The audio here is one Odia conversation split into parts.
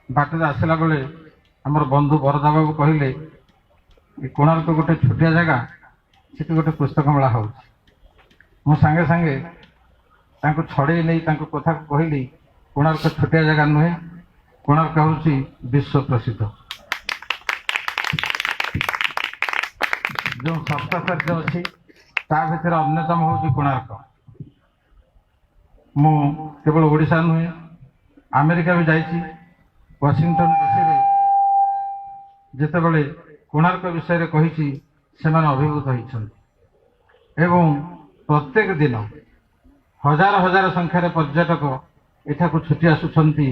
ବାଟରେ ଆସିଲା ବେଳେ ଆମର ବନ୍ଧୁ ବରଦା ବାବୁ କହିଲେ କୋଣାର୍କ ଗୋଟେ ଛୋଟିଆ ଜାଗା, ସେଠି ଗୋଟେ ପୁସ୍ତକ ମେଳା ହେଉଛି। ମୁଁ ସାଙ୍ଗେ ସାଙ୍ଗେ ତାଙ୍କୁ ଛଡ଼େଇ ନେଇ ତାଙ୍କ କଥାକୁ କହିଲି, କୋଣାର୍କ ଛୋଟିଆ ଜାଗା ନୁହେଁ, କୋଣାର୍କ ହେଉଛି ବିଶ୍ୱ ପ୍ରସିଦ୍ଧ। ଯେଉଁ ସପ୍ତାଚାର୍ଯ୍ୟ ଅଛି ତା ଭିତରେ ଅନ୍ୟତମ ହେଉଛି କୋଣାର୍କ। ମୁଁ କେବଳ ଓଡ଼ିଶା ନୁହେଁ, ଆମେରିକା ବି ଯାଇଛି। ୱାସିଂଟନ ଡିସିରେ ଯେତେବେଳେ କୋଣାର୍କ ବିଷୟରେ କହିଛି, ସେମାନେ ଅଭିଭୂତ ହୋଇଛନ୍ତି ଏବଂ ପ୍ରତ୍ୟେକ ଦିନ ହଜାର ହଜାର ସଂଖ୍ୟାରେ ପର୍ଯ୍ୟଟକ ଏଠାକୁ ଛୁଟି ଆସୁଛନ୍ତି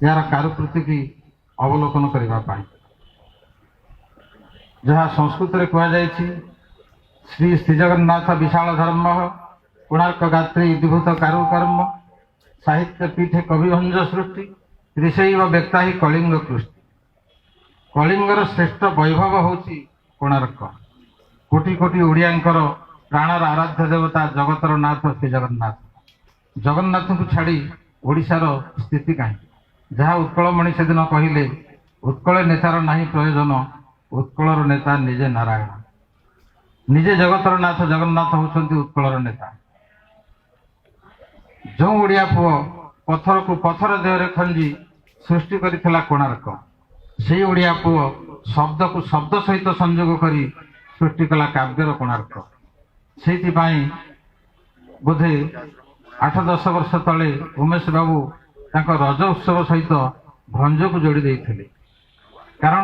ଏହାର କାରୁକୃତିକି ଅବଲୋକନ କରିବା ପାଇଁ। ଯାହା ସଂସ୍କୃତରେ କୁହାଯାଇଛି, ଶ୍ରୀ ଶ୍ରୀଜଗନ୍ନାଥ ବିଶାଳ ଧର୍ମ କୋଣାର୍କ ଗାତ୍ରୀ ଇତିଭୂତ କାରୁକର୍ମ ସାହିତ୍ୟ ପୀଠେ କବିଭଞ୍ଜ ସୃଷ୍ଟି ତ୍ରିଶୈବ ବ୍ୟକ୍ତା ହିଁ କଳିଙ୍ଗ କୃଷ୍ଟି। କଳିଙ୍ଗର ଶ୍ରେଷ୍ଠ ବୈଭବ ହେଉଛି କୋଣାର୍କ। କୋଟି କୋଟି ଓଡ଼ିଆଙ୍କର ପ୍ରାଣର ଆରାଧ୍ୟ ଦେବତା ଜଗତର ନାଥ ଶ୍ରୀ ଜଗନ୍ନାଥ। ଜଗନ୍ନାଥଙ୍କୁ ଛାଡ଼ି ଓଡ଼ିଶାର ସ୍ଥିତି କାହିଁକି? ଯାହା ଉତ୍କଳମଣି ସେଦିନ କହିଲେ, ଉତ୍କଳ ନେତାର ନାହିଁ ପ୍ରୟୋଜନ, ଉତ୍କଳର ନେତା ନିଜେ ନାରାୟଣ। ନିଜେ ଜଗତର ନାଥ ଜଗନ୍ନାଥ ହେଉଛନ୍ତି ଉତ୍କଳର ନେତା। ଯେଉଁ ଓଡ଼ିଆ ପୁଅ ପଥରକୁ ପଥର ଦେହରେ ଖଞ୍ଜି ସୃଷ୍ଟି କରିଥିଲା କୋଣାର୍କ, ସେଇ ଓଡ଼ିଆ ପୁଅ ଶବ୍ଦକୁ ଶବ୍ଦ ସହିତ ସଂଯୋଗ କରି ସୃଷ୍ଟି କଲା କାବ୍ୟର କୋଣାର୍କ। ସେଇଥିପାଇଁ ବୋଧେ 8-10 ବର୍ଷ ତଳେ ଉମେଶ ବାବୁ ତାଙ୍କ ରଜ ଉତ୍ସବ ସହିତ ଭଞ୍ଜକୁ ଯୋଡ଼ି ଦେଇଥିଲେ। କାରଣ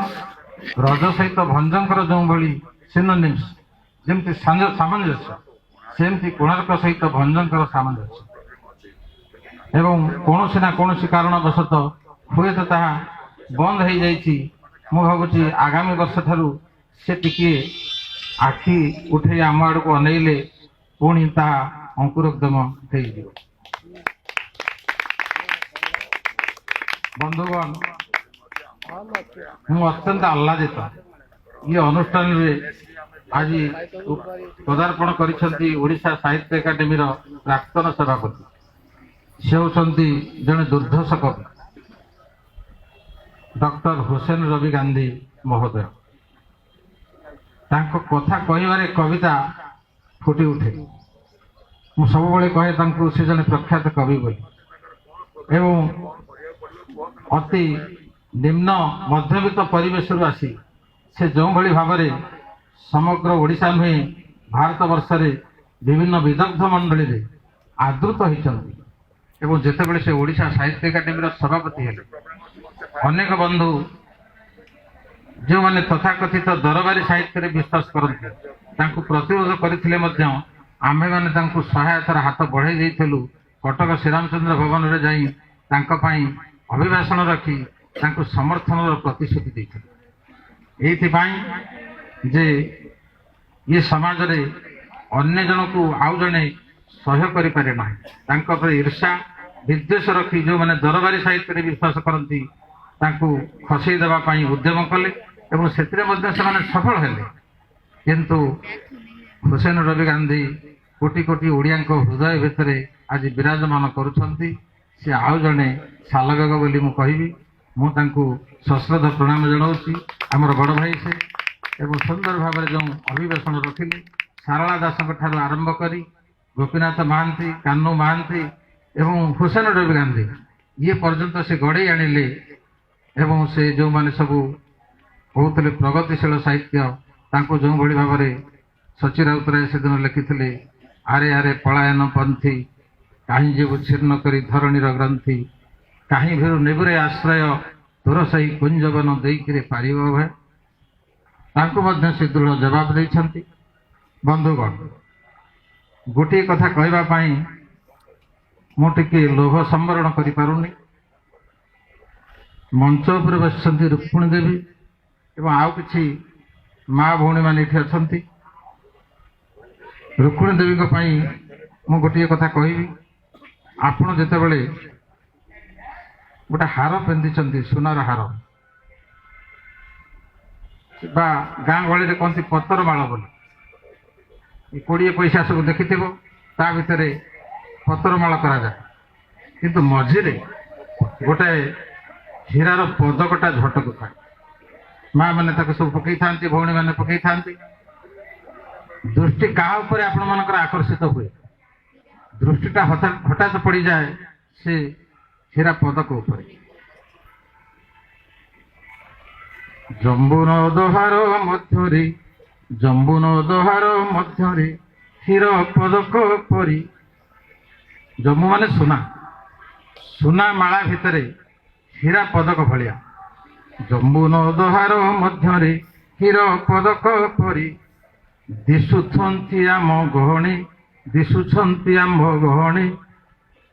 ରଜ ସହିତ ଭଞ୍ଜଙ୍କର ଯେଉଁଭଳି ସିନୋନିମ୍ସ, ଯେମିତି ସାମଞ୍ଜସ୍ୟ, ସେମିତି କୋଣାର୍କ ସହିତ ଭଞ୍ଜଙ୍କର ସାମଞ୍ଜସ୍ୟ। ଏବଂ କୌଣସି ନା କୌଣସି କାରଣବଶତଃ ହୁଏତ ତାହା ବନ୍ଦ ହୋଇଯାଇଛି। ମୁଁ ଭାବୁଛି ଆଗାମୀ ବର୍ଷ ଠାରୁ ସେ ଟିକିଏ ଆଖି ଉଠେଇ ଆମ ଆଡ଼କୁ ଅନେଇଲେ ପୁଣି ତାହା ଅଙ୍କୁରୋଦ୍ଗମ ହେଇଯିବ। ବନ୍ଧୁଗଣ, ମୁଁ ଅତ୍ୟନ୍ତ ଆହ୍ଲାଦିତ ଏ ଅନୁଷ୍ଠାନରେ ଆଜି ପଦାର୍ପଣ କରିଛନ୍ତି ଓଡ଼ିଶା ସାହିତ୍ୟ ଏକାଡେମୀର ପ୍ରାକ୍ତନ ସଭାପତି। ସେ ହେଉଛନ୍ତି ଜଣେ ଦୁର୍ଦ୍ଧର୍ଷ କବି, ଡକ୍ଟର ହୁସେନ ରବି ଗାନ୍ଧୀ ମହୋଦୟ। ତାଙ୍କ କଥା କହିବାରେ କବିତା ଫୁଟି ଉଠେ। ମୁଁ ସବୁବେଳେ କହେ ତାଙ୍କୁ ସେ ଜଣେ ପ୍ରଖ୍ୟାତ କବି ବୋଲି। ଏବଂ ଅତି ନିମ୍ନ ମଧ୍ୟବିତ୍ତ ପରିବେଶରୁ ଆସି ସେ ଯେଉଁଭଳି ଭାବରେ ସମଗ୍ର ଓଡ଼ିଶା ନୁହେଁ ଭାରତ ବର୍ଷରେ ବିଭିନ୍ନ ବିଦଗ୍ଧ ମଣ୍ଡଳୀରେ ଆଦୃତ ହୋଇଛନ୍ତି ଏବଂ ଯେତେବେଳେ ସେ ଓଡ଼ିଶା ସାହିତ୍ୟ ଏକାଡେମୀର ସଭାପତି ହେଲେ, ଅନେକ ବନ୍ଧୁ ଯେଉଁମାନେ ତଥାକଥିତ ଦରବାରୀ ସାହିତ୍ୟରେ ବିଶ୍ୱାସ କରନ୍ତି ତାଙ୍କୁ ପ୍ରତିରୋଧ କରିଥିଲେ ମଧ୍ୟ ଆମ୍ଭେମାନେ ତାଙ୍କୁ ସହାୟତାର ହାତ ବଢ଼ାଇ ଦେଇଥିଲୁ। କଟକ ଶ୍ରୀରାମଚନ୍ଦ୍ର ଭବନରେ ଯାଇ ତାଙ୍କ ପାଇଁ ଅଭିଭାଷଣ ରଖି ତାଙ୍କୁ ସମର୍ଥନର ପ୍ରତିଶ୍ରୁତି ଦେଇଥିଲେ। ଏଇଥିପାଇଁ ଯେ ଇଏ ସମାଜରେ ଅନ୍ୟ ଜଣକୁ ଆଉ ଜଣେ ସହ୍ୟ କରିପାରେ ନାହିଁ। ତାଙ୍କ ଉପରେ ଈର୍ଷା ବିଦ୍ୱେଷ ରଖି ଯେଉଁମାନେ ଦରବାରୀ ସାହିତ୍ୟରେ ବିଶ୍ୱାସ କରନ୍ତି ତାଙ୍କୁ ଖସେଇ ଦେବା ପାଇଁ ଉଦ୍ୟମ କଲେ ଏବଂ ସେଥିରେ ମଧ୍ୟ ସେମାନେ ସଫଳ ହେଲେ। କିନ୍ତୁ ହୁସେନ ରବି ଗାନ୍ଧୀ କୋଟି କୋଟି ଓଡ଼ିଆଙ୍କ ହୃଦୟ ଭିତରେ ଆଜି ବିରାଜମାନ କରୁଛନ୍ତି। ସେ ଆଉ ଜଣେ ସାଲବେଗ ବୋଲି ମୁଁ କହିବି। ମୁଁ ତାଙ୍କୁ ସଶ୍ରଦ୍ଧ ପ୍ରଣାମ ଜଣାଉଛି। ଆମର ବଡ଼ ଭାଇ ସେ, ଏବଂ ସୁନ୍ଦର ଭାବରେ ଯେଉଁ ଅଭିଭାଷଣ ରଖିଲେ, ସାରଳା ଦାସଙ୍କ ଠାରୁ ଆରମ୍ଭ କରି ଗୋପୀନାଥ ମହାନ୍ତି, କାହ୍ନୁ ମହାନ୍ତି ଏବଂ ହୁସେନ ରବି ଗାନ୍ଧୀ ଇଏ ପର୍ଯ୍ୟନ୍ତ ସେ ଗଢ଼େଇ ଆଣିଲେ। ଏବଂ ସେ ଯେଉଁମାନେ ସବୁ କହୁଥିଲେ ପ୍ରଗତିଶୀଳ ସାହିତ୍ୟ, ତାଙ୍କୁ ଯେଉଁଭଳି ଭାବରେ ସଚି ରାଉତରାୟ ସେଦିନ ଲେଖିଥିଲେ, ଆରେ ଆରେ ପଳାୟନ ପନ୍ଥୀ କାହିଁ ଯିବୁ ଛିନ୍ନ କରି ଧରଣୀର ଗ୍ରନ୍ଥି, କାହିଁ ଭେରୁ ନେବୁରେ ଆଶ୍ରୟ ତୋର ସେହି କୁଞ୍ଜବନ ଦେଇକିରେ ପାରିବ ଭୟ, ତାଙ୍କୁ ମଧ୍ୟ ସେ ଦୃଢ଼ ଜବାବ ଦେଇଛନ୍ତି। ବନ୍ଧୁଗଣ, ଗୋଟିଏ କଥା କହିବା ପାଇଁ ମୁଁ ଟିକେ ଲୋଭ ସମ୍ବରଣ କରିପାରୁନି। ମଞ୍ଚ ଉପରେ ବସିଛନ୍ତି ରୁକ୍ମିଣୀ ଦେବୀ ଏବଂ ଆଉ କିଛି ମା ଭଉଣୀମାନେ ଏଠି ଅଛନ୍ତି। ରୁକ୍ମିଣୀ ଦେବୀଙ୍କ ପାଇଁ ମୁଁ ଗୋଟିଏ କଥା କହିବି। ଆପଣ ଯେତେବେଳେ ଗୋଟେ ହାର ପିନ୍ଧିଛନ୍ତି, ସୁନାର ହାର, ବା ଗାଁ ଗହଳିରେ କହନ୍ତି ପତର ମାଳ ବୋଲି, 20 ପଇସା ସବୁ ଦେଖିଥିବ, ତା ଭିତରେ ପତର ମାଳ କରାଯାଏ। କିନ୍ତୁ ମଝିରେ ଗୋଟାଏ ହୀରାର ପଦକଟା ଝଟକୁ ଥାଏ। ମା ମାନେ ତାକୁ ସବୁ ପକେଇଥାନ୍ତି, ଭଉଣୀ ମାନେ ପକେଇଥାନ୍ତି। ଦୃଷ୍ଟି କାହା ଉପରେ ଆପଣ ମାନଙ୍କର ଆକର୍ଷିତ ହୁଏ? ଦୃଷ୍ଟିଟା ହଠାତ୍ ପଡ଼ିଯାଏ ସେ ହୀରା ପଦକ ଉପରେ। ଜମ୍ବୁ ନଦହାର ମଧ୍ୟରେ ହୀର ପଦକ ପରି। ଜମ୍ବୁ ମାନେ ସୁନା ମାଳା ଭିତରେ ହୀରା ପଦକ ଭଳିଆ। ଜମ୍ବୁ ନଦହାର ମଧ୍ୟରେ ହୀର ପଦକ ପରି ଦିଶୁଛନ୍ତି ଆମ ଗହଣୀ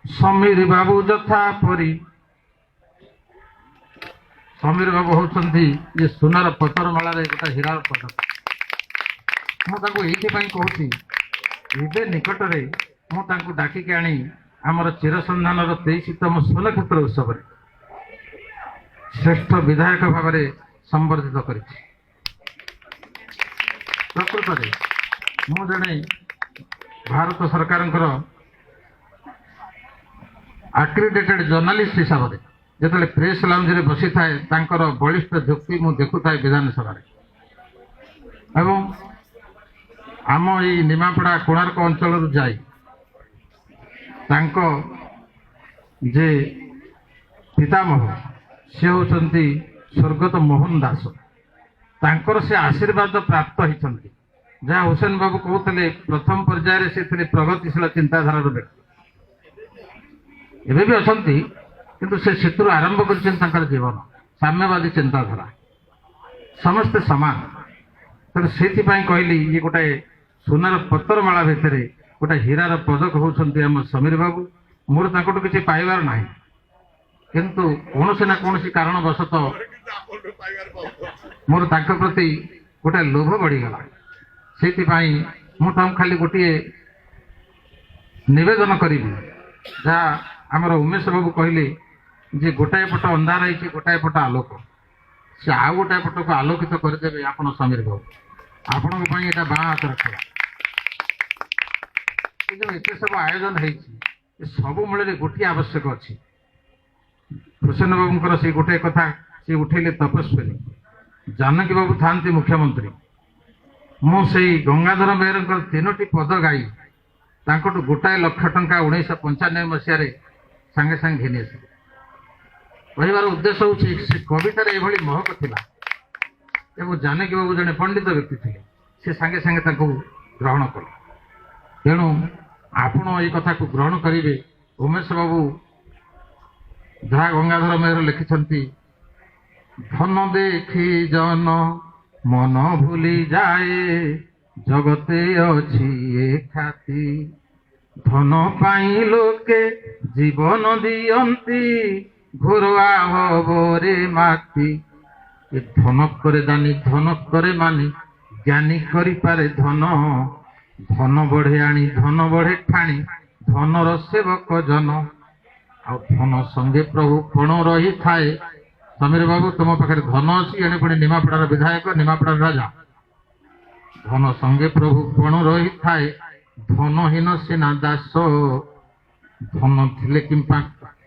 ସମୀର ବାବୁ ଯଥା ପରି। ସମୀର ବାବୁ ହଉଛନ୍ତି ଯେ ସୁନାର ପଥର ମାଳାରେ ଗୋଟେ ହୀରାର ପଦକ। ମୁଁ ତାଙ୍କୁ ଏଇଥିପାଇଁ କହୁଛି, ଏବେ ନିକଟରେ ମୁଁ ତାଙ୍କୁ ଡାକିକି ଆଣି ଆମର ଚିରସନ୍ଧାନର 23ତମ ସ୍ୱର୍ଣ୍ଣକ୍ଷେତ୍ର ଉତ୍ସବରେ ଶ୍ରେଷ୍ଠ ବିଧାୟକ ଭାବରେ ସମ୍ବର୍ଦ୍ଧିତ କରିଛି। ପ୍ରକୃତରେ ମୁଁ ଜଣେ ଭାରତ ସରକାରଙ୍କର ଆକ୍ରିଡେଟେଡ୍ ଜର୍ଣ୍ଣାଲିଷ୍ଟ ହିସାବରେ ଯେତେବେଳେ ପ୍ରେସ୍ ଲାଉଞ୍ଜରେ ବସିଥାଏ, ତାଙ୍କର ବଳିଷ୍ଠ ଯୁକ୍ତି ମୁଁ ଦେଖୁଥାଏ ବିଧାନସଭାରେ। ଏବଂ ଆମ ଏଇ ନିମାପଡ଼ା କୋଣାର୍କ ଅଞ୍ଚଳରୁ ଯାଇ ତାଙ୍କ ଯେ ପିତାମହ ସେ ହେଉଛନ୍ତି ସ୍ୱର୍ଗତ ମୋହନ ଦାସ। ତାଙ୍କର ସେ ଆଶୀର୍ବାଦ ପ୍ରାପ୍ତ ହେଇଛନ୍ତି। ଯାହା ହୁସେନ ବାବୁ କହୁଥିଲେ, ପ୍ରଥମ ପର୍ଯ୍ୟାୟରେ ସେ ଥିଲେ ପ୍ରଗତିଶୀଳ ଚିନ୍ତାଧାରାର ବ୍ୟକ୍ତି। ଏବେ ବି ଅଛନ୍ତି, କିନ୍ତୁ ସେ ସେଥିରୁ ଆରମ୍ଭ କରିଛନ୍ତି ତାଙ୍କର ଜୀବନ ସାମ୍ୟବାଦୀ ଚିନ୍ତାଧାରା, ସମସ୍ତେ ସମାନ। ତେଣୁ ସେଇଥିପାଇଁ କହିଲି, ଇଏ ଗୋଟାଏ ସୁନାର ପତରମାଳା ଭିତରେ ଗୋଟେ ହୀରାର ପଦକ ହେଉଛନ୍ତି ଆମ ସମୀର ବାବୁ। ମୋର ତାଙ୍କଠୁ କିଛି ପାଇବାର ନାହିଁ, କିନ୍ତୁ କୌଣସି ନା କୌଣସି କାରଣବଶତଃ ମୋର ତାଙ୍କ ପ୍ରତି ଗୋଟେ ଲୋଭ ବଢ଼ିଗଲା। ସେଇଥିପାଇଁ ମୁଁ ତାଙ୍କୁ ଖାଲି ଗୋଟିଏ ନିବେଦନ କରିବି, ଯାହା ଆମର ଉମେଶ ବାବୁ କହିଲେ ଯେ ଗୋଟାଏ ପଟ ଅନ୍ଧାର ହେଇଛି, ଗୋଟାଏ ପଟ ଆଲୋକ। ସେ ଆଉ ଗୋଟାଏ ପଟକୁ ଆଲୋକିତ କରିଦେବେ ଆପଣ ସମୀର ବାବୁ। ଆପଣଙ୍କ ପାଇଁ ଏଇଟା ବାଁ ହାତର ଖେଳ। ଏ ଯେଉଁ ଏତେ ସବୁ ଆୟୋଜନ ହେଇଛି, ଏ ସବୁ ମୂଳରେ ଗୋଟିଏ ଆବଶ୍ୟକ ଅଛି। ହୁସେନ ବାବୁଙ୍କର ସେଇ ଗୋଟାଏ କଥା ସେ ଉଠେଇଲେ, ତପସ୍ୱିନୀ ଜାନକୀ ବାବୁ ଥାନ୍ତି ମୁଖ୍ୟମନ୍ତ୍ରୀ। ମୁଁ ସେଇ ଗଙ୍ଗାଧର ମେହେରଙ୍କର 3ଟି ପଦ ଗାଇ ତାଙ୍କଠୁ ଗୋଟାଏ ଲକ୍ଷ ଟଙ୍କା 1995 ମସିହାରେ ସାଙ୍ଗେ ସାଙ୍ଗେ ଘେନି ଆସିଲି। କହିବାର ଉଦ୍ଦେଶ୍ୟ ହେଉଛି, ସେ କବିତାରେ ଏଭଳି ମହକ ଥିଲା ଏବଂ ଜାନକୀ ବାବୁ ଜଣେ ପଣ୍ଡିତ ବ୍ୟକ୍ତି ଥିଲେ, ସେ ସାଙ୍ଗେ ସାଙ୍ଗେ ତାକୁ ଗ୍ରହଣ କଲେ। ତେଣୁ ଆପଣ ଏଇ କଥାକୁ ଗ୍ରହଣ କରିବେ। ଉମେଶ ବାବୁ ଯାହା ଗଙ୍ଗାଧର ମେହେର ଲେଖିଛନ୍ତି, ଧନ ଦେଖି ଜନ ମନ ଭୁଲି ଯାଏ, ଜଗତେ ଅଛି ଏ ଖ୍ୟାତି, ଧନ ପାଇଁ ଲୋକେ ଜୀବନ ଦିଅନ୍ତି, ଘୋରୁଆ ହବରେ ମାତି। ଏ ଧନ করে ଦାନୀ, ଧନ করে ମାନି, ଜ୍ଞାନୀ କରିପାରେ ଧନ, ଧନ ବଢ଼େ ଆଣି ଧନ ବଢ଼େ ଠାଣି, ଧନର ସେବକ ଜନ। ଆଉ ଧନ ସଙ୍ଗେ ପ୍ରଭୁ ପଣ ରହିଥାଏ। ସମୀର ବାବୁ, ତୁମ ପାଖରେ ଧନ ଅଛି, ଏଣେ ପୁଣି ନିମାପଡ଼ାର ବିଧାୟକ, ନିମାପଡ଼ାର ରାଜା। ଧନ ସଙ୍ଗେ ପ୍ରଭୁ ପଣ ରହିଥାଏ, ଧନହୀନ ସିନା ଦାସ, ଧନ ଥିଲେ କିମ୍ପା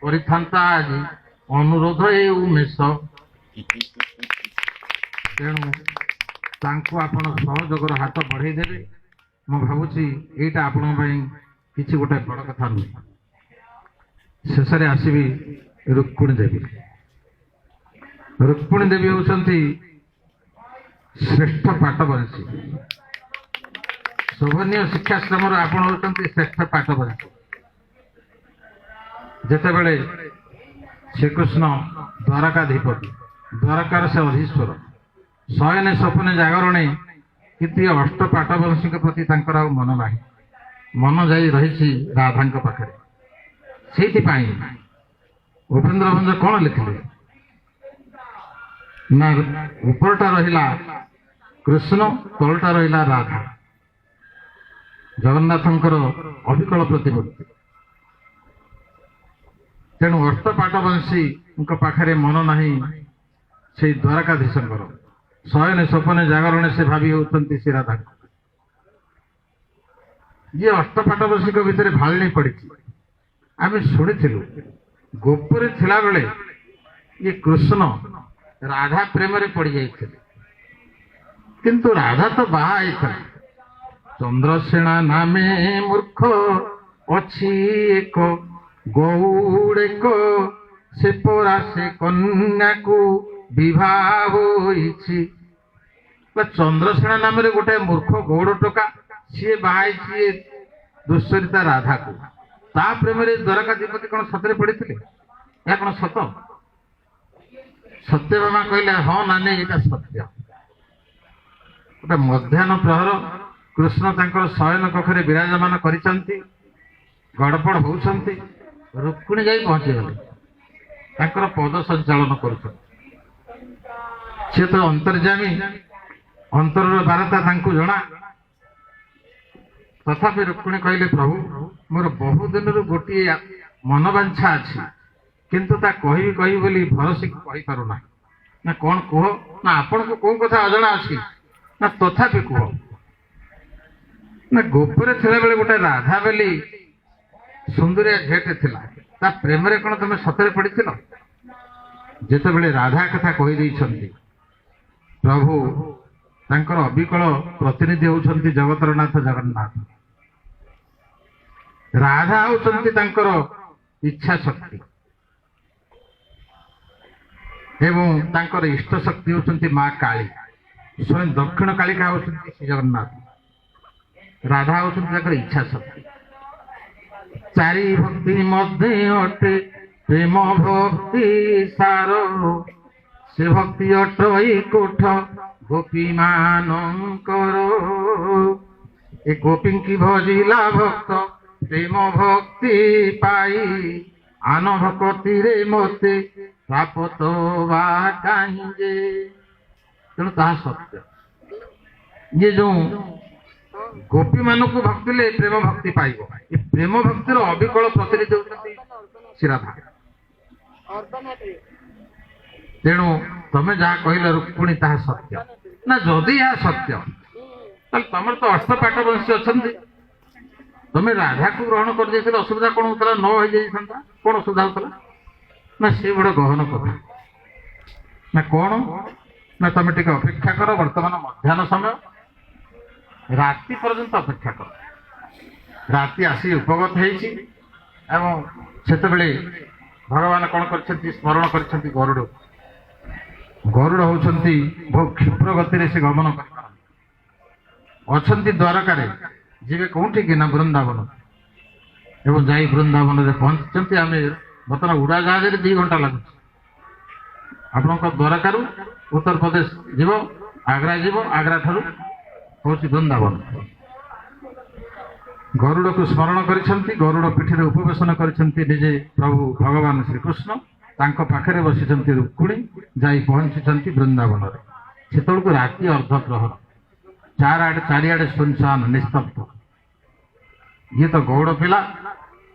କରିଥାନ୍ତା ଆଜି, ଅନୁରୋଧ ଏ ଉମେଶ। ତେଣୁ ତାଙ୍କୁ ଆପଣ ସହଯୋଗର ହାତ ବଢ଼େଇ ଦେବେ। ମୁଁ ଭାବୁଛି ଏଇଟା ଆପଣଙ୍କ ପାଇଁ କିଛି ଗୋଟେ ବଡ଼ କଥା ନୁହେଁ। ଶେଷରେ ଆସିବି ରୁକ୍ମିଣୀ ଦେବୀ। ରୁକ୍ମିଣୀ ଦେବୀ ହେଉଛନ୍ତି ଶ୍ରେଷ୍ଠ ପାଟବଂଶୀ। ଶୋଭନୀୟ ଶିକ୍ଷାଶ୍ରମର ଆପଣ ହେଉଛନ୍ତି ଶ୍ରେଷ୍ଠ ପାଟବଂଶୀ। ଯେତେବେଳେ ଶ୍ରୀକୃଷ୍ଣ ଦ୍ୱାରକାଧିପତି, ଦ୍ୱାରକାର ସେ ଅଧୀଶ୍ୱର, ଶୟନେ ସ୍ୱପ୍ନେ ଜାଗରଣେ, କିନ୍ତୁ ଅଷ୍ଟ ପାଟବଂଶୀଙ୍କ ପ୍ରତି ତାଙ୍କର ଆଉ ମନ ନାହିଁ। ମନ ଯାଇ ରହିଛି ରାଧାଙ୍କ ପାଖରେ। ସେଇଥିପାଇଁ ଉପେନ୍ଦ୍ର ଭଞ୍ଜ କ'ଣ ଲେଖିଲେ ନା, ଉପରଟା ରହିଲା କୃଷ୍ଣ, ତଳଟା ରହିଲା ରାଧା, ଜଗନ୍ନାଥଙ୍କର ଅବିକଳ ପ୍ରତିମୂର୍ତ୍ତି। ତେଣୁ ଅଷ୍ଟପାଟବଂଶୀଙ୍କ ପାଖରେ ମନ ନାହିଁ ସେଇ ଦ୍ୱାରକାଧୀଶଙ୍କର। ଶୟନେ ସ୍ୱପ୍ନେ ଜାଗରଣେ ସେ ଭାବି ହେଉଛନ୍ତି ଶ୍ରୀ ରାଧାଙ୍କ। ଯିଏ ଅଷ୍ଟପାଟବଂଶୀଙ୍କ ଭିତରେ ଭାଳିଣୀ ପଡ଼ିଛି, ଆମେ ଶୁଣିଥିଲୁ ଗୋପରେ ଥିଲାବେଳେ ये कृष्ण राधा प्रेम रे पड़ जाते किंतु राधा तो बाहा होता चंद्रसेना नामे मूर्ख अच्छी एक गौड़ एक से परा से कन्या को विवाह होइछि चंद्रसेना नाम रे गोटे मूर्ख गौड़ टोका सी बाहा दुश्चरिता राधा को ता प्रेम रे द्वारकाधिपति कौन सतरे पड़ी या कौन सत सत्यभामा कहले हाँ नानी ये सत्य गोटे मध्याह्न प्रहर कृष्ण तांकर शयन कक्षरे विराजमान करिसंती गड़पड़ होउसंती रुक्मिणी जाई पहुंची गले तांकर पद संचालन करुछंती से तो अंतर्जामी अंतरर वार्ता तांकु जणा तथापि रुक्मिणी कहले प्रभु मोर बहु दिन गोटे मनोवांछा अच्छी किंतु ता कहि कहि बोली भरोसे कहि पारु ना ना कौन कह ना आपण को कौ कथा अजणा अच्छी ना तथापि कह ना गोपुरे थिला बेले गोटे राधा बोली सुंदरिया झेटे थिला ता प्रेम रे कोन तमे सतरे पड़िथिलो जेते बेले राधा कथा कहि दैछंती प्रभु तांकर अविकल प्रतिनिधि होउछंती जगतर नाथ जगन्नाथ राधा होउछंती तांकर इच्छा शक्ति एवं तांकर इष्ट शक्ति होउछंती मां काली स्वयं दक्षिण कालिका होउछंती श्री जगन्नाथ राधा होउछंती तांकर इच्छा शक्ति चारि भक्ति मध्य अटे प्रेम भक्ति सार से भक्ति अटई कोठ गोपी मानकर ए गोपी की भजिला भक्त प्रेम भक्ति पाई आन भक्ति रे मते प्राप्त बा काहिंजे तेणु ताहा सत्य ये जो गोपी मान को भक्ति ले प्रेम भक्ति पाइब ये प्रेम भक्तिर अविकल प्रतिनिधि होती श्रीराधा तेणु तमे जहाँ कहले रुक्मिणी ताहा सत्य ना जदि यह सत्य तमर तो अष्टपाट वंशी अच्छा तमें राधा को ग्रहण कर देते असुविधा कौन होता न हो जाता कौन असुविधा होता ना से बड़ गहन कथा ना कौन ना तुम टे अपेक्षा कर बर्तमान मध्याह्न समय राति पर्यंत अपेक्षा कर राति आसी उपगत होते भगवान कौन कर स्मरण कर गरुड़ गरुड़ होती बहुत क्षिप्र गति से गमन कर द्वारकार जीवे कौटी कि ना वृंदावन एवं जाई वृंदावन में पहुंची आम बर्तमान उड़ा जहाज 2 घंटा लगुच आपण द्वारकार उत्तर प्रदेश जीव आग्रा जीव आग्रा ठारू हूँ वृंदावन गरुड़ को स्मरण कर गरुड़ पीठी उपवेशन करजे प्रभु भगवान श्रीकृष्ण तांको पाखरे बसी रुक्मिणी जाई पहुंची वृंदावन से को राति अर्धप्रहर चारिआडे सुनसान निस्तब्ध ये तो गौड़ पिला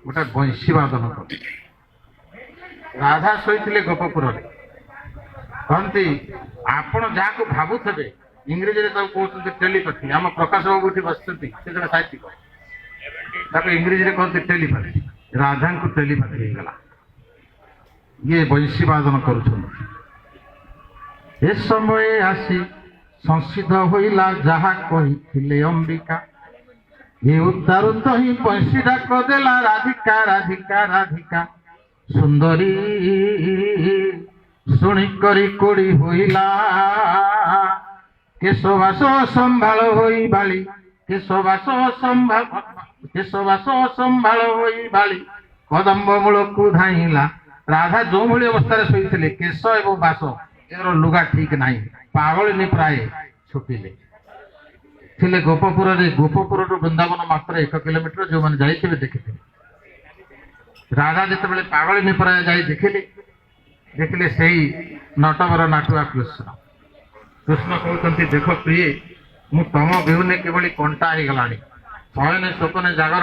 गोटे बंशीवादन कर राधा शोते गोपपुर कहती आपण जहाँ को भावुथे इंग्रेजी कहते टेलीपैथी आम प्रकाश बाबू ये बस जन साहित्यिक इंग्रेजी कहते टेलीपैथी राधा को टेलीपैथी हो गला ये बंशीवादन कर समय आसी संसिद्ध होइला जहा कही अंबिका ये उद्धार तो ही बंशी डाक देला राधिका राधिका राधिका सुंदरी शुणी करी कोड़ी होइला केशवास संभाल होई बाली केशवास संभाल होई बाली कदम्ब मूल को धाइला राधा जो भली अवस्था शोते केश एवं बास यार लुगा ठीक नहीं पागल प्राय छुटिले थिले गोपपुर वृंदावन मात्र 1 किलोमीटर जो मैंने जाइए देखी राधा जिते पागल प्राय जाई देखिले से नटवर नाटुआ कृष्ण कृष्ण कहते देख प्रिय मु तम बिहुने किभली कंटा हो गलानी शयने स्वप्ने जागर